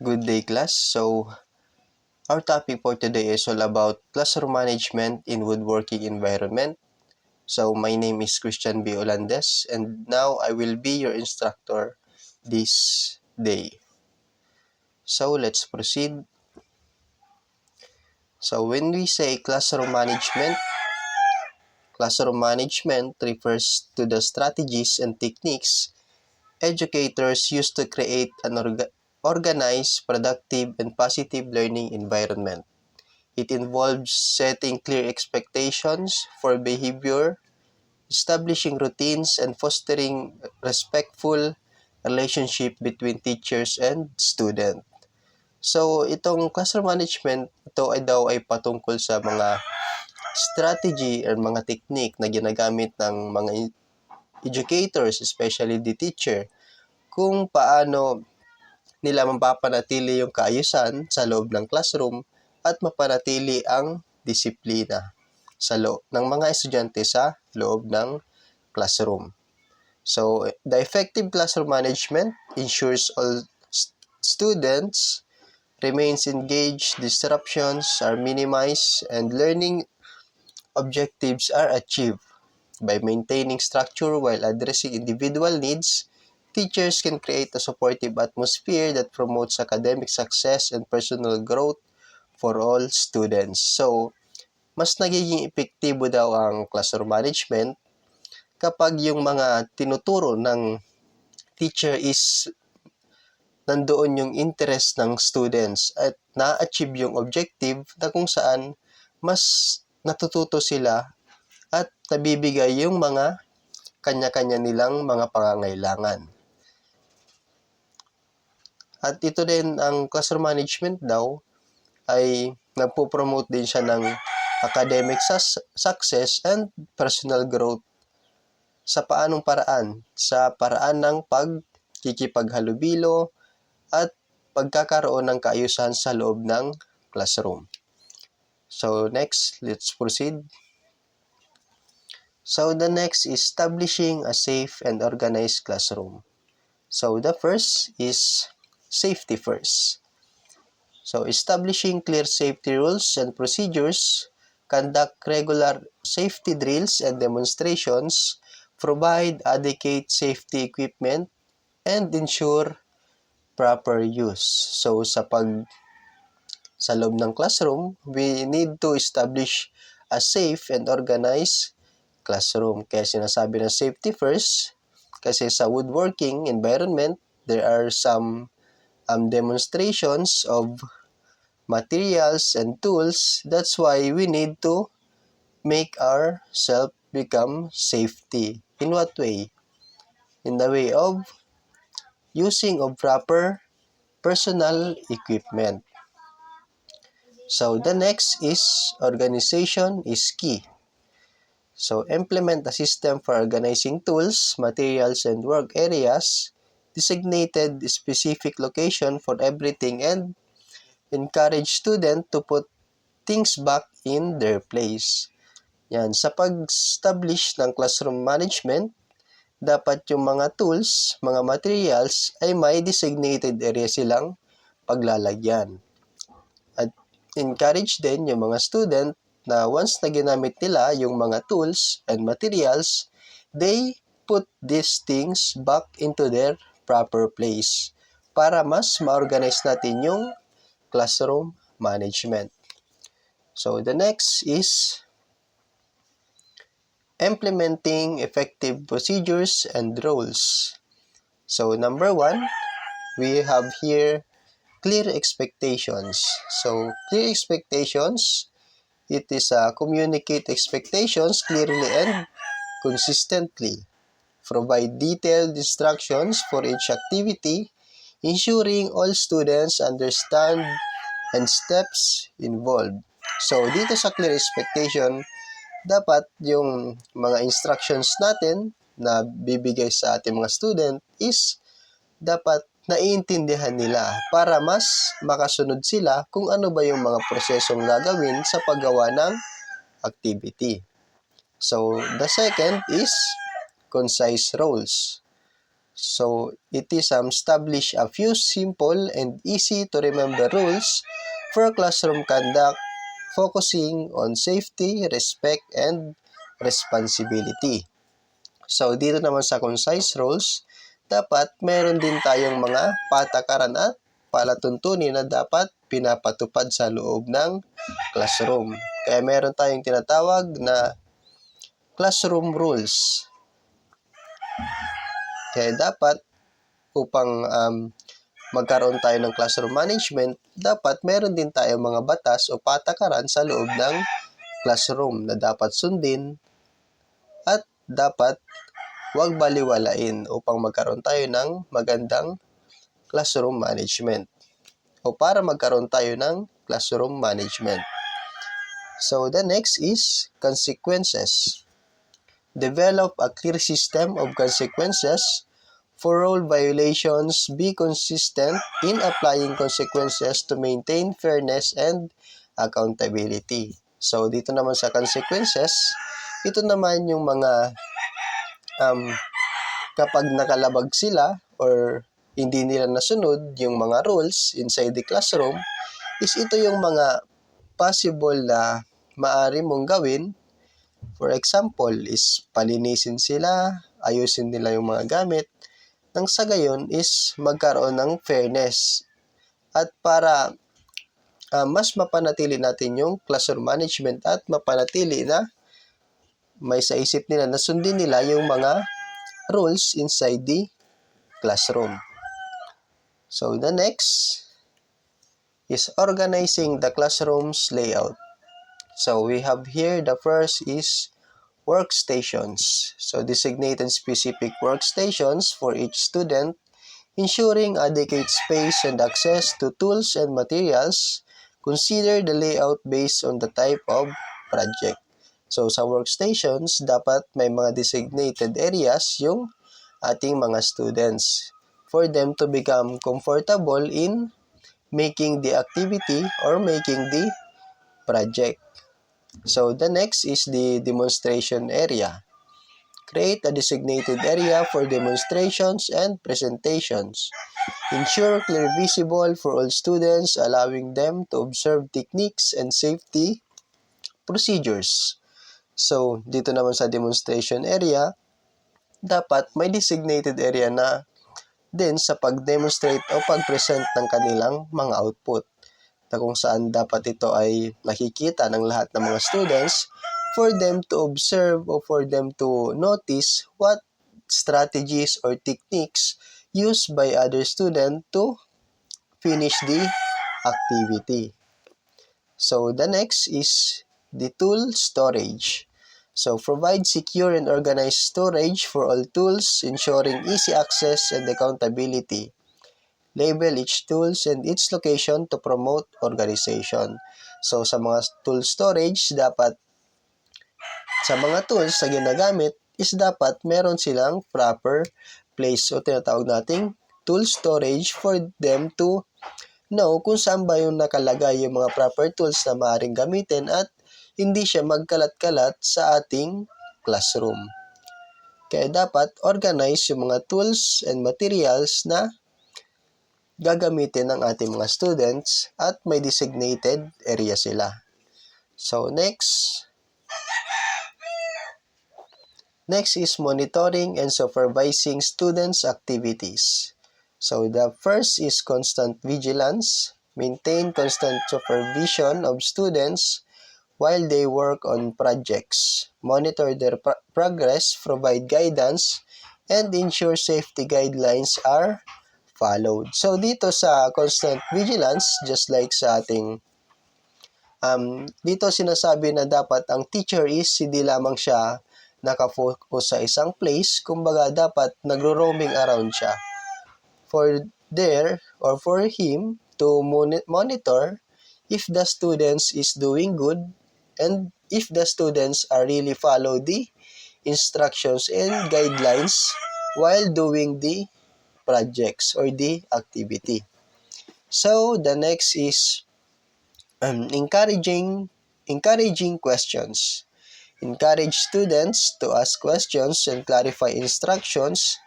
Good day, class. So, our topic for today is all about classroom management in woodworking environment. So, my name is Christian B. Olandes, and now I will be your instructor this day. So, let's proceed. So, when we say classroom management refers to the strategies and techniques educators use to create an organized, productive, and positive learning environment. It involves setting clear expectations for behavior, establishing routines, and fostering respectful relationship between teachers and student. So, itong classroom management, ito ay patungkol sa mga strategy or mga technique na ginagamit ng mga educators, especially the teacher, kung paano nila mapapanatili yung kaayusan sa loob ng classroom at mapanatili ang disiplina ng mga estudyante sa loob ng classroom. So, the effective classroom management ensures all students remains engaged, disruptions are minimized, and learning objectives are achieved. By maintaining structure while addressing individual needs, teachers can create a supportive atmosphere that promotes academic success and personal growth for all students. So, mas nagiging epektibo daw ang classroom management kapag yung mga tinuturo ng teacher is nandoon yung interest ng students at na-achieve yung objective na kung saan mas natututo sila at nabibigay yung mga kanya-kanya nilang mga pangangailangan. At ito din, ang classroom management daw ay nagpo-promote din siya ng academic success and personal growth. Sa paanong paraan? Sa paraan ng pagkikipaghalubilo at pagkakaroon ng kaayusan sa loob ng classroom. So next, let's proceed. So the next is establishing a safe and organized classroom. So the first is safety first. So establishing clear safety rules and procedures, conduct regular safety drills and demonstrations, provide adequate safety equipment, and ensure proper use. So sa loob ng classroom, we need to establish a safe and organized classroom. Kaya sinasabi na safety first, kasi sa woodworking environment, there are some demonstrations of materials and tools. That's why we need to make ourselves become safety. In what way? In the way of using of proper personal equipment. So the next is organization is key. So implement a system for organizing tools, materials, and work areas, designated specific location for everything, and encourage student to put things back in their place. Yan, sa pag-establish ng classroom management, dapat yung mga tools, mga materials ay may designated area silang paglalagyan. At encourage din yung mga student na once na ginamit nila yung mga tools and materials, they put these things back into their proper place para mas ma-organize natin yung classroom management. So the next is implementing effective procedures and rules. So number one, we have here clear expectations. So clear expectations, it is communicate expectations clearly and consistently. Provide detailed instructions for each activity, ensuring all students understand and steps involved. So dito sa clear expectation, dapat yung mga instructions natin na bibigay sa ating mga student is dapat naiintindihan nila para mas makasunod sila kung ano ba yung mga prosesong gagawin sa paggawa ng activity. So, the second is concise roles. So it is establish a few simple and easy to remember rules for classroom conduct, focusing on safety, respect, and responsibility. So dito naman sa concise rules, dapat meron din tayong mga patakaran at palatuntunin na dapat pinapatupad sa loob ng classroom. Kaya meron tayong tinatawag na classroom rules. Kaya dapat upang magkaroon tayo ng classroom management, dapat meron din tayo mga batas o patakaran sa loob ng classroom na dapat sundin at dapat huwag baliwalain upang magkaroon tayo ng magandang classroom management o para magkaroon tayo ng classroom management. So the next is consequences. Develop a clear system of consequences for rule violations. Be consistent in applying consequences to maintain fairness and accountability. So dito naman sa consequences, ito naman yung mga kapag nakalabag sila or hindi nila nasunod yung mga rules inside the classroom, is ito yung mga possible na maaari mong gawin. For example, is palinisin sila, ayusin nila yung mga gamit, nang sa gayon is magkaroon ng fairness. At para mas mapanatili natin yung classroom management at mapanatili na may sa isip nila na sundin nila yung mga rules inside the classroom. So the next is organizing the classroom's layout. So we have here the first is workstations. So designated specific workstations for each student, ensuring adequate space and access to tools and materials. Consider the layout based on the type of project. So sa workstations, dapat may mga designated areas yung ating mga students for them to become comfortable in making the activity or making the project. So the next is the demonstration area. Create a designated area for demonstrations and presentations. Ensure clear visible for all students, allowing them to observe techniques and safety procedures. So, dito naman sa demonstration area, dapat may designated area na din sa pag-demonstrate o pag-present ng kanilang mga output, na kung saan dapat ito ay nakikita ng lahat ng mga students for them to observe or for them to notice what strategies or techniques used by other students to finish the activity. So the next is the tool storage. So provide secure and organized storage for all tools, ensuring easy access and accountability. Label each tools and its location to promote organization. So sa mga tool storage, dapat sa mga tools na ginagamit is dapat meron silang proper place o tinatawag nating tool storage for them to know kung saan ba yung nakalagay yung mga proper tools na maaaring gamitin at hindi siya magkalat-kalat sa ating classroom. Kaya dapat organize yung mga tools and materials na gagamitin ng ating mga students at may designated area sila. So next is monitoring and supervising students' activities. So the first is constant vigilance. Maintain constant supervision of students while they work on projects. Monitor their progress, provide guidance, and ensure safety guidelines are followed. So dito sa constant vigilance, just like sa ating dito sinasabi na dapat ang teacher is hindi lamang siya nakafocus sa isang place, kumbaga dapat nagro-roaming around siya for there or for him to monitor if the students is doing good and if the students are really follow the instructions and guidelines while doing the projects or the activity. So the next is encouraging questions. Encourage students to ask questions and clarify instructions.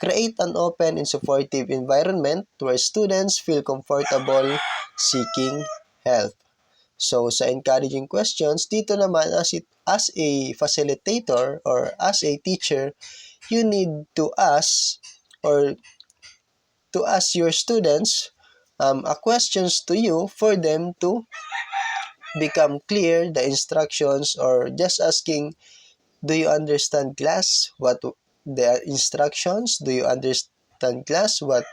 create an open and supportive environment where students feel comfortable seeking help. So, sa encouraging questions, dito naman as a facilitator or as a teacher, you need to ask or to ask your students a questions to you for them to become clear the instructions, or just asking, do you understand class what the instructions? Do you understand class what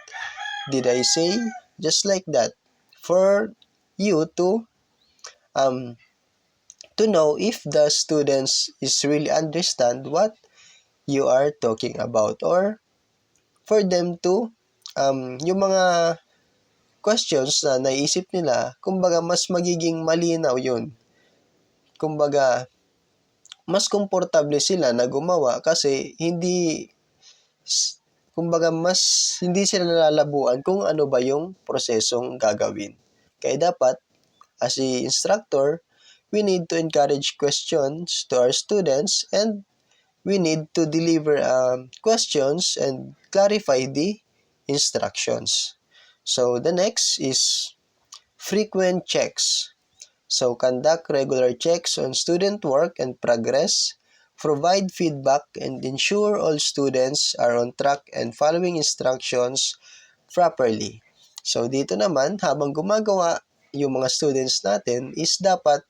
did I say? Just like that, for you um to know if the students is really understand what you are talking about, or for them to yung mga questions na naisip nila, kumbaga mas magiging malinaw yun. Kumbaga, mas komportable sila na gumawa kasi mas hindi sila nalalabuan kung ano ba yung prosesong gagawin. Kaya dapat, as a instructor, we need to encourage questions to our students, and we need to deliver questions and clarify the instructions. So the next is frequent checks. So conduct regular checks on student work and progress, provide feedback, and ensure all students are on track and following instructions properly. So dito naman, habang gumagawa yung mga students natin, is dapat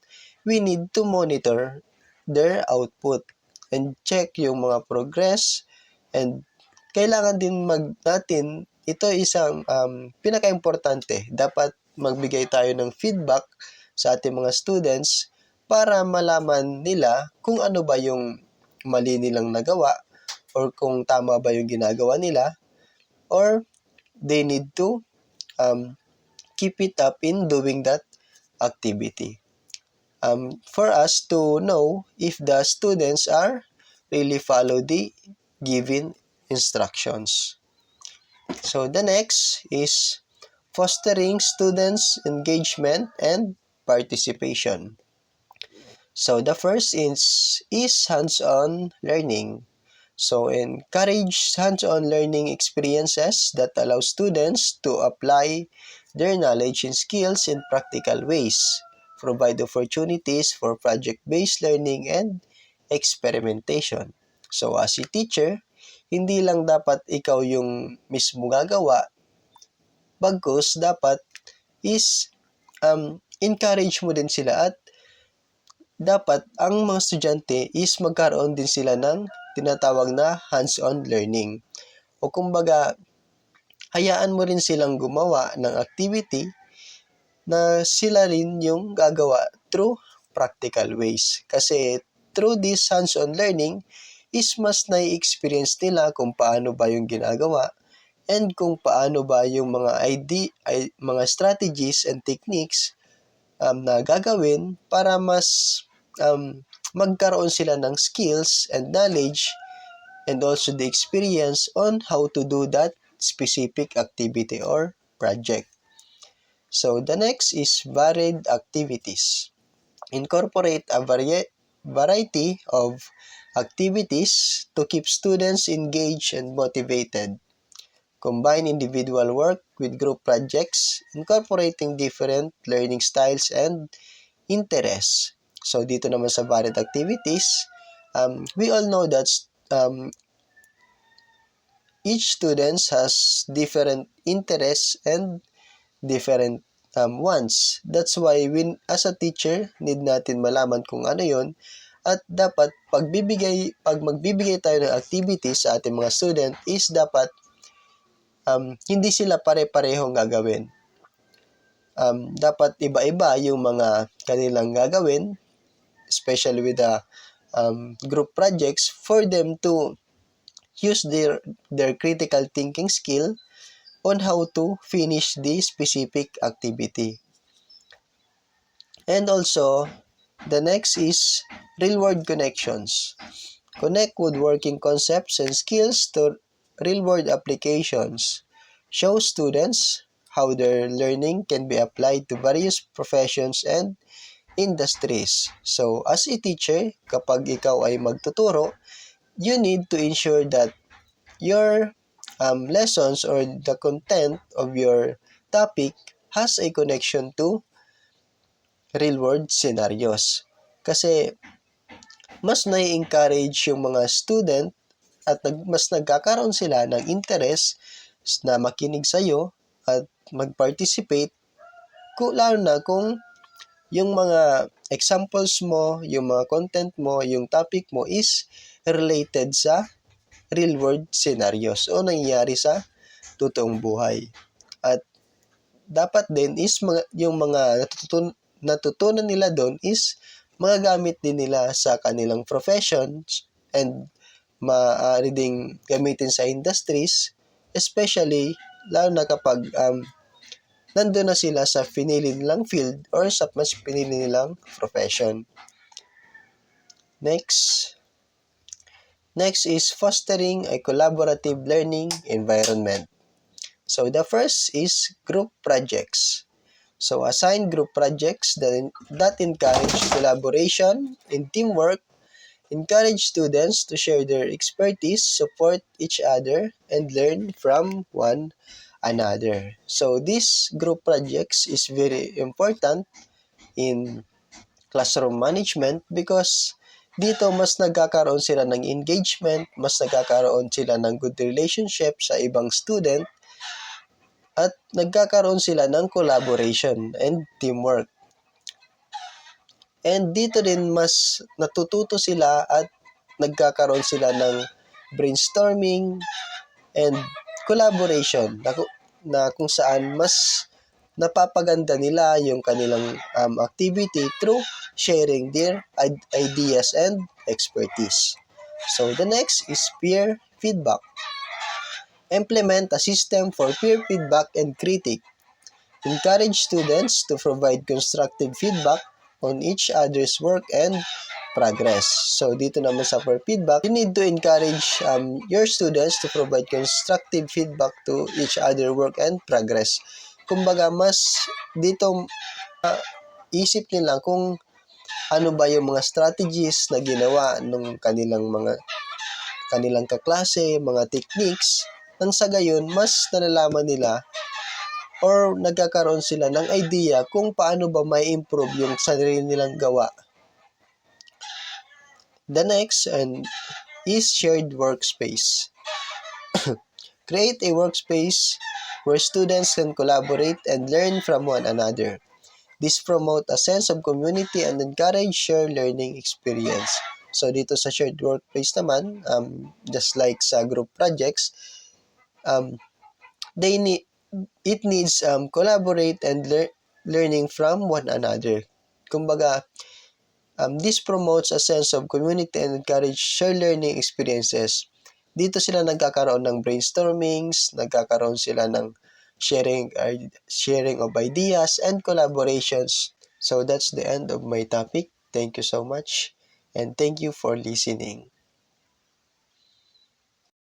we need to monitor their output and check yung mga progress, and kailangan din natin, ito isang pinaka-importante, dapat magbigay tayo ng feedback sa ating mga students para malaman nila kung ano ba yung mali nilang nagawa, or kung tama ba yung ginagawa nila, or they need to keep it up in doing that activity. For us to know if the students are really follow the given instructions. So the next is fostering students' engagement and participation. So the first is hands-on learning. So encourage hands-on learning experiences that allow students to apply their knowledge and skills in practical ways. Provide opportunities for project-based learning and experimentation. So as a teacher, hindi lang dapat ikaw yung mismo gagawa, bagkus dapat is encourage mo din sila, at dapat ang mga estudyante is magkaroon din sila ng tinatawag na hands-on learning. O kumbaga, hayaan mo rin silang gumawa ng activity na sila rin yung gagawa through practical ways. Kasi through this hands-on learning is mas nai-experience nila kung paano ba yung ginagawa, and kung paano ba yung mga strategies and techniques na gagawin para mas magkaroon sila ng skills and knowledge, and also the experience on how to do that specific activity or project. So the next is varied activities. Incorporate a variety of activities to keep students engaged and motivated. Combine individual work with group projects, incorporating different learning styles and interests. So dito naman sa varied activities, we all know that each student has different interests and different wants. That's why as a teacher, need natin malaman kung ano yon, at dapat pag magbibigay tayo ng activities sa ating mga student is dapat hindi sila pare-parehong gagawin. Dapat iba-iba yung mga kanilang gagawin, especially with the group projects, for them to use their critical thinking skill on how to finish the specific activity. And also, the next is real-world connections. Connect woodworking concepts and skills to real-world applications. Show students how their learning can be applied to various professions and industries. So, as a teacher, kapag ikaw ay magtuturo, you need to ensure that your lessons or the content of your topic has a connection to real-world scenarios. Kasi mas nai-encourage yung mga student at mas nagkakaroon sila ng interest na makinig sa'yo at mag-participate lalo na kung yung mga examples mo, yung mga content mo, yung topic mo is related sa real-world scenarios o nangyayari sa totoong buhay. At dapat din is yung mga natutunan nila doon is magagamit din nila sa kanilang professions and maaari ding gamitin sa industries, especially lalo na kapag nandun na sila sa pinili nilang field or sa mas pinili nilang profession. Next is fostering a collaborative learning environment. So the first is group projects. So assign group projects that encourage collaboration and teamwork, encourage students to share their expertise, support each other, and learn from one another. So these group projects is very important in classroom management because dito mas nagkakaroon sila ng engagement, mas nagkakaroon sila ng good relationship sa ibang student, at nagkakaroon sila ng collaboration and teamwork. And dito din mas natututo sila at nagkakaroon sila ng brainstorming and collaboration na kung saan mas napapaganda nila yung kanilang activity through sharing their ideas and expertise. So the next is peer feedback. Implement a system for peer feedback and critique. Encourage students to provide constructive feedback on each other's work and progress. So, dito naman sa peer feedback, you need to encourage your students to provide constructive feedback to each other work and progress. Kumbaga, mas dito isip nila kung ano ba yung mga strategies na ginawa ng kanilang kaklase, mga techniques, nang sa gayon, mas nalalaman nila or nagkakaroon sila ng idea kung paano ba may improve yung sarili nilang gawa. The next is shared workspace. Create a workspace where students can collaborate and learn from one another. This promote a sense of community and encourage shared learning experience. So dito sa shared workplace naman, just like sa group projects, it needs collaborate and learning from one another. Kumbaga, this promotes a sense of community and encourage shared learning experiences. Dito sila nagkakaroon ng brainstormings, nagkakaroon sila ng sharing of ideas and collaborations. So that's the end of my topic. Thank you so much and thank you for listening.